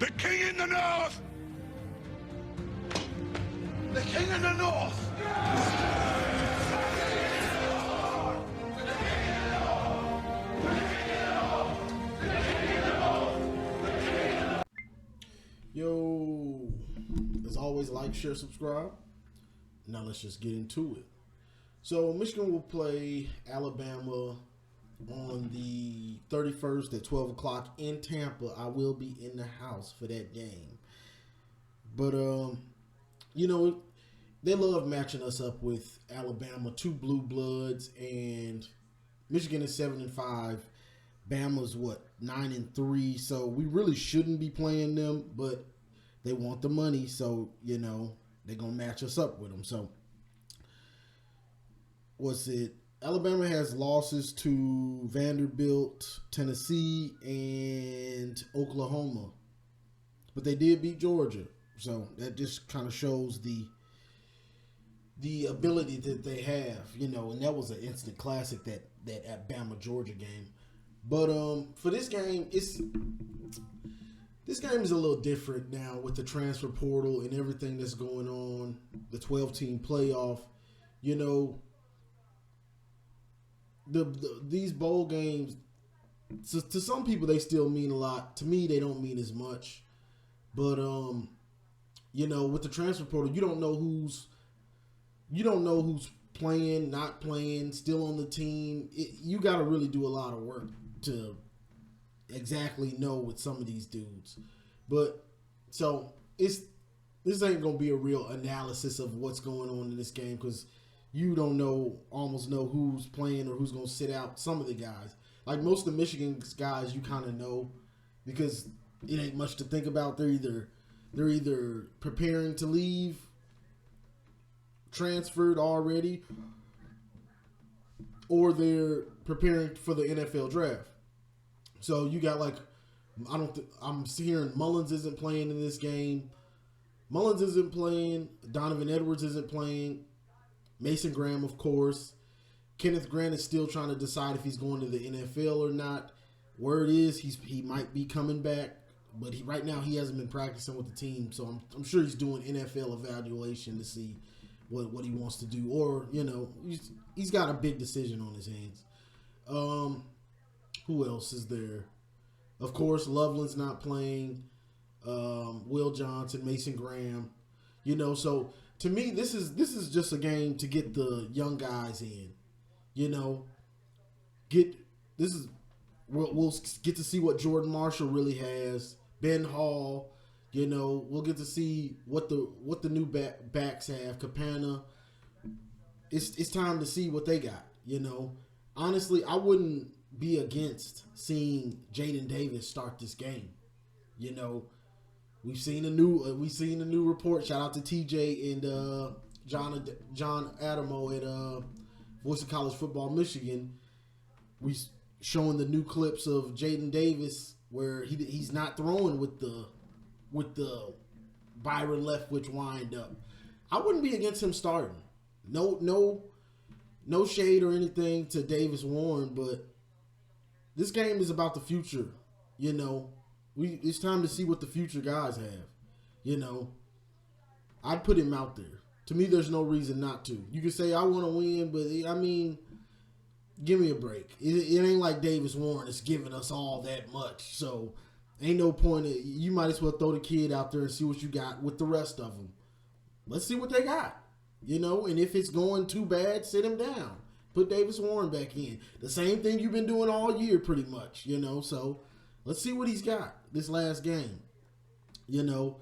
The king in the north! The king in the north! Yo, as always, like, share, subscribe. Now let's just get into it. So Michigan will play Alabama on the 31st at 12 o'clock in Tampa. I will be in the house for that game. But, you know, they love matching us up with Alabama, two blue bloods, and Michigan is 7-5. Bama's 9-3. So we really shouldn't be playing them, but they want the money, so you know they're gonna match us up with them. So what's it? Alabama has losses to Vanderbilt, Tennessee, and Oklahoma, but they did beat Georgia. So that just kind of shows the ability that they have, you know, and that was an instant classic, that Alabama Georgia game. But for this game, this game is a little different now with the transfer portal and everything that's going on, the 12-team playoff. You know, these bowl games, to some people, they still mean a lot. To me, they don't mean as much. But, you know, with the transfer portal, you don't know who's playing, not playing, still on the team. You got to really do a lot of work to exactly know with some of these dudes. But so this ain't gonna be a real analysis of what's going on in this game, because you don't almost know who's playing or who's gonna sit out. Some of the guys, like most of the Michigan's guys, you kind of know because it ain't much to think about. They're either preparing to leave, transferred already, or they're preparing for the NFL draft. So you got I'm hearing Mullins isn't playing in this game. Mullins isn't playing. Donovan Edwards isn't playing. Mason Graham, of course. Kenneth Grant is still trying to decide if he's going to the NFL or not. Word is he might be coming back, but right now he hasn't been practicing with the team. So I'm sure he's doing NFL evaluation to see what he wants to do, or you know he's got a big decision on his hands. Who else is there? Of course, Loveland's not playing. Will Johnson, Mason Graham. You know, so to me, this is just a game to get the young guys in. You know, we'll get to see what Jordan Marshall really has. Ben Hall. You know, we'll get to see what the new backs have. Capana. It's time to see what they got. You know, honestly, I wouldn't be against seeing Jaden Davis start this game. You know, we've seen a new report. Shout out to TJ and John Adamo at Voice of College Football Michigan. We showing the new clips of Jaden Davis where he's not throwing with the Byron Leftwich wind up. I wouldn't be against him starting. No shade or anything to Davis Warren, but this game is about the future. You know, it's time to see what the future guys have. You know, I'd put him out there. To me, there's no reason not to. You can say I want to win, but I mean, give me a break. It ain't like Davis Warren is giving us all that much, so ain't no point. You might as well throw the kid out there and see what you got with the rest of them. Let's see what they got. You know, and if it's going too bad, sit him down. Put Davis Warren back in. The same thing you've been doing all year pretty much, you know. So let's see what he's got this last game. You know.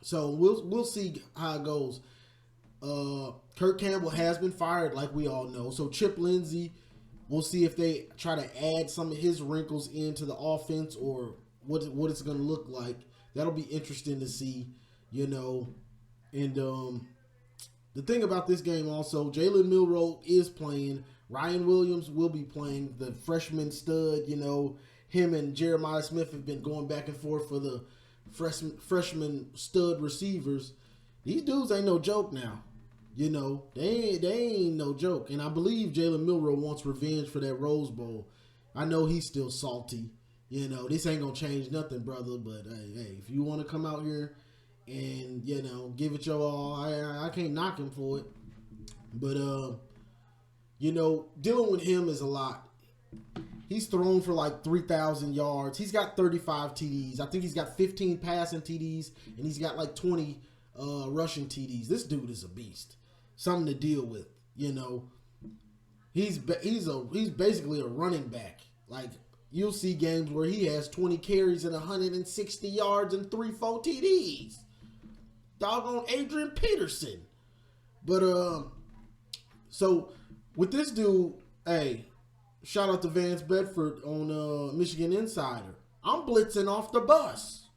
So we'll see how it goes. Kirk Campbell has been fired, like we all know. So Chip Lindsey, we'll see if they try to add some of his wrinkles into the offense or what it's going to look like. That'll be interesting to see, you know. And the thing about this game also, Jalen Milroe is playing. Ryan Williams will be playing, the freshman stud. You know, him and Jeremiah Smith have been going back and forth for the freshman stud receivers. These dudes ain't no joke now. You know, they ain't no joke. And I believe Jalen Milroe wants revenge for that Rose Bowl. I know he's still salty. You know, this ain't gonna change nothing, brother. But hey, if you want to come out here and give it your all, I can't knock him for it. But dealing with him is a lot. He's thrown for like 3,000 yards. He's got 35 TDs. I think he's got 15 passing TDs, and he's got like 20 rushing TDs. This dude is a beast. Something to deal with. He's basically a running back. Like, you'll see games where he has 20 carries and 160 yards and 3-4 TDs. Doggone Adrian Peterson. But so with this dude, hey, shout out to Vance Bedford on Michigan Insider. I'm blitzing off the bus.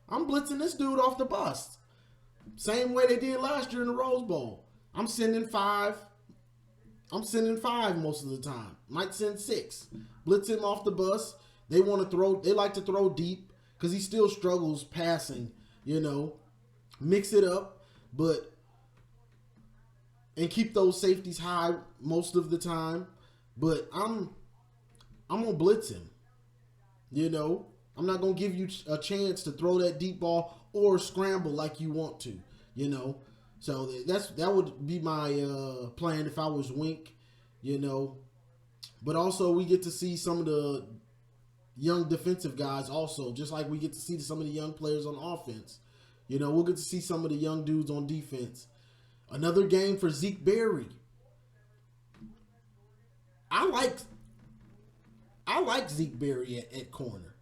I'm blitzing this dude off the bus. Same way they did last year in the Rose Bowl. I'm sending 5 most of the time. Might send 6. Blitz him off the bus. They want to throw. They like to throw deep because he still struggles passing. Mix it up, and keep those safeties high most of the time. But I'm gonna blitz him. I'm not gonna give you a chance to throw that deep ball or scramble like you want to. So that would be my plan if I was Wink. But also we get to see some of the young defensive guys also, just like we get to see some of the young players on offense. We'll get to see some of the young dudes on defense. Another game for Zeke Berry. I like Zeke Berry at corner.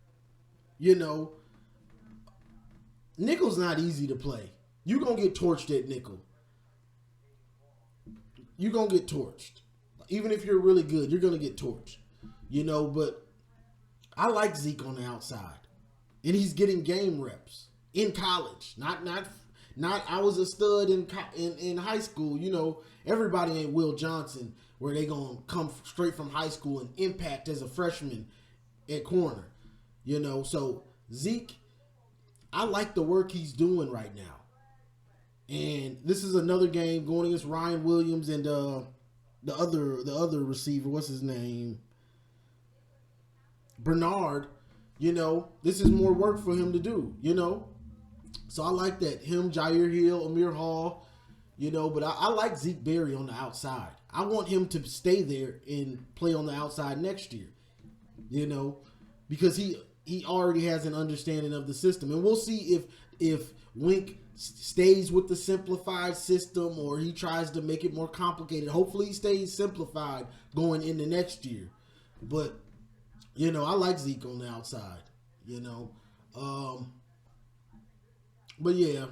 Nickel's not easy to play. You're going to get torched at nickel. You're going to get torched. Even if you're really good, you're going to get torched. But I like Zeke on the outside. And he's getting game reps in college. Not I was a stud in high school. Everybody ain't Will Johnson where they going to come straight from high school and impact as a freshman at corner. So Zeke, I like the work he's doing right now. And this is another game going against Ryan Williams and the other receiver. What's his name? Bernard. This is more work for him to do. So I like that. Him, Jair Hill, Amir Hall. But I like Zeke Berry on the outside. I want him to stay there and play on the outside next year. Because he already has an understanding of the system, and we'll see if Wink stays with the simplified system or he tries to make it more complicated. Hopefully he stays simplified going into next year. But, I like Zeke on the outside, But yeah,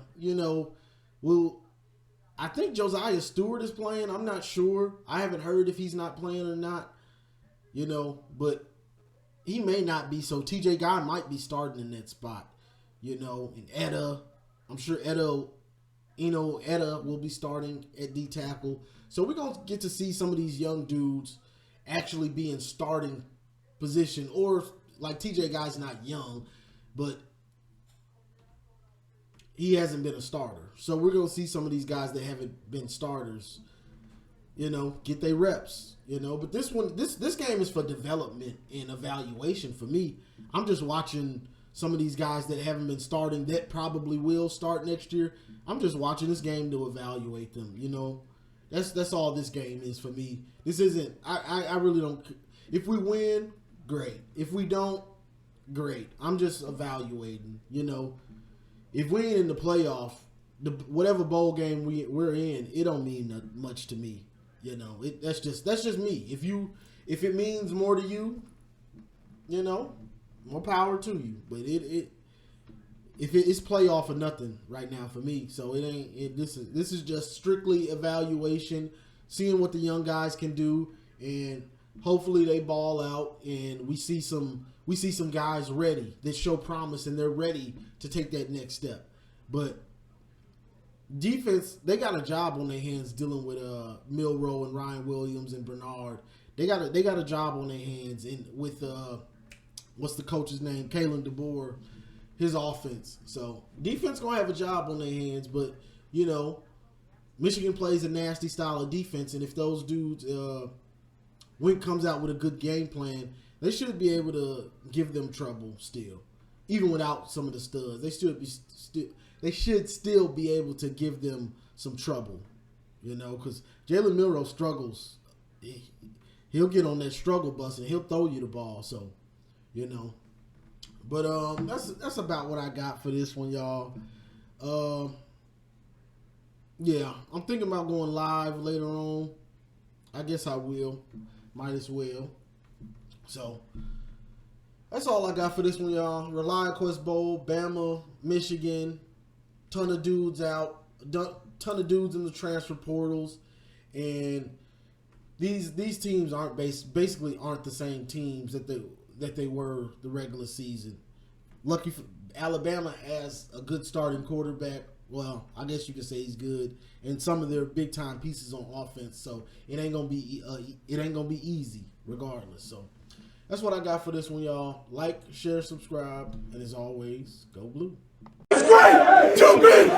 I think Josiah Stewart is playing. I'm not sure. I haven't heard if he's not playing or not, but he may not be. So TJ Guy might be starting in that spot, and Etta. I'm sure Etta will be starting at D tackle. So we're going to get to see some of these young dudes actually be in starting position, or like TJ Guy's not young, but he hasn't been a starter. So we're going to see some of these guys that haven't been starters, get their reps, But this game is for development and evaluation for me. I'm just watching some of these guys that haven't been starting that probably will start next year. I'm just watching this game to evaluate them, That's all this game is for me. This isn't, I really don't, if we win, great. If we don't, great. I'm just evaluating, If we ain't in the playoff, whatever bowl game we're in, it don't mean much to me. That's just me. If it means more to you, more power to you. But it's playoff or nothing right now for me. So this is just strictly evaluation, seeing what the young guys can do, and hopefully they ball out and we see some guys ready that show promise and they're ready to take that next step. But defense, they got a job on their hands dealing with Milroe and Ryan Williams and Bernard. They got a job on their hands with what's the coach's name? Kalen DeBoer, his offense. So defense gonna have a job on their hands, but Michigan plays a nasty style of defense, and if those dudes Wink comes out with a good game plan, They should be able to give them trouble still, even without some of the studs. They should still be able to give them some trouble, because Jalen Milroe struggles. He'll get on that struggle bus and he'll throw you the ball. So, But that's about what I got for this one, y'all. Yeah, I'm thinking about going live later on. I guess I will. Might as well. So, that's all I got for this one, y'all. Reliant Quest Bowl, Bama, Michigan. Ton of dudes out. Ton of dudes in the transfer portals. And these teams aren't basically aren't the same teams that they were the regular season. Lucky for Alabama has a good starting quarterback. Well, I guess you could say he's good, and some of their big time pieces on offense. So it ain't gonna be easy, regardless. So that's what I got for this one, y'all. Like, share, subscribe, and as always, go blue. It's great to be